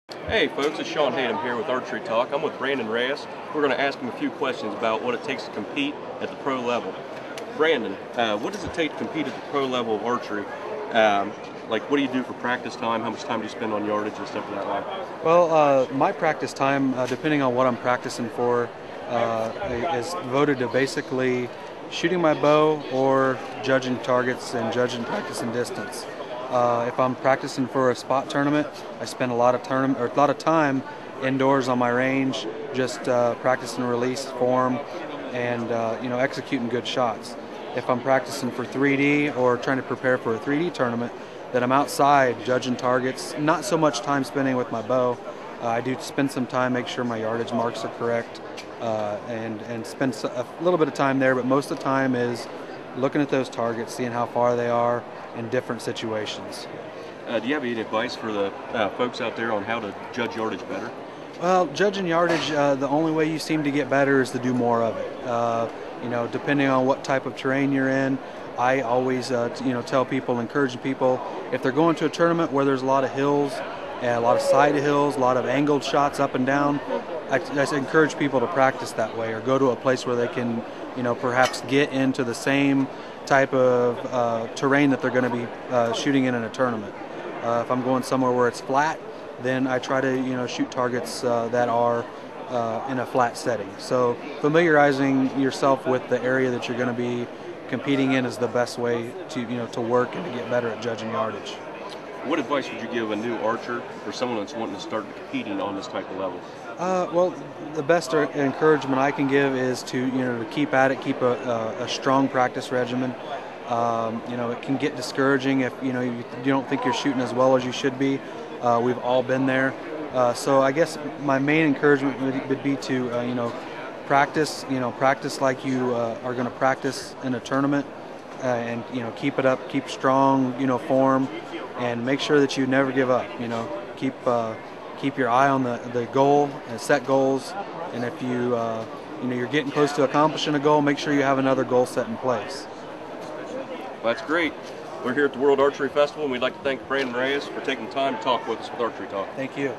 Hey folks, it's Sean Hayden here with Archery Talk. I'm with Brandon Reyes. We're going to ask him a few questions about what it takes to compete at the pro level. Brandon, what does it take to compete at the pro level of archery? Like, what do you do for practice time? How much time do you spend on yardage and stuff like that? Well, my practice time, depending on what I'm practicing for, is devoted to basically shooting my bow or judging targets and judging practice and distance. If I'm practicing for a spot tournament, I spend a lot of time indoors on my range, just practicing release, form, and executing good shots. If I'm practicing for 3D or trying to prepare for a 3D tournament, then I'm outside judging targets. Not so much time spending with my bow. I do spend some time, make sure my yardage marks are correct, and spend a little bit of time there. But most of the time is looking at those targets, seeing how far they are in different situations. Do you have any advice for the folks out there on how to judge yardage better? Well, judging yardage, the only way you seem to get better is to do more of it. Depending on what type of terrain you're in, I always, tell people, encouraging people, if they're going to a tournament where there's a lot of hills, a lot of side hills, a lot of angled shots up and down, I encourage people to practice that way, or go to a place where they can, perhaps get into the same type of terrain that they're going to be shooting in a tournament. If I'm going somewhere where it's flat, then I try to, shoot targets that are in a flat setting. So familiarizing yourself with the area that you're going to be competing in is the best way to work and to get better at judging yardage. What advice would you give a new archer or someone that's wanting to start competing on this type of level? Well, the best encouragement I can give is to keep at it, keep a strong practice regimen. It can get discouraging if you don't think you're shooting as well as you should be. We've all been there. So I guess my main encouragement would be to practice like you are going to practice in a tournament, and keep it up, keep strong form, and make sure that you never give up. Keep your eye on the goal and set goals, and if you're getting close to accomplishing a goal, make sure you have another goal set in place. Well, that's great. We're here at the World Archery Festival, and we'd like to thank Brandon Reyes for taking time to talk with us with Archery Talk. Thank you.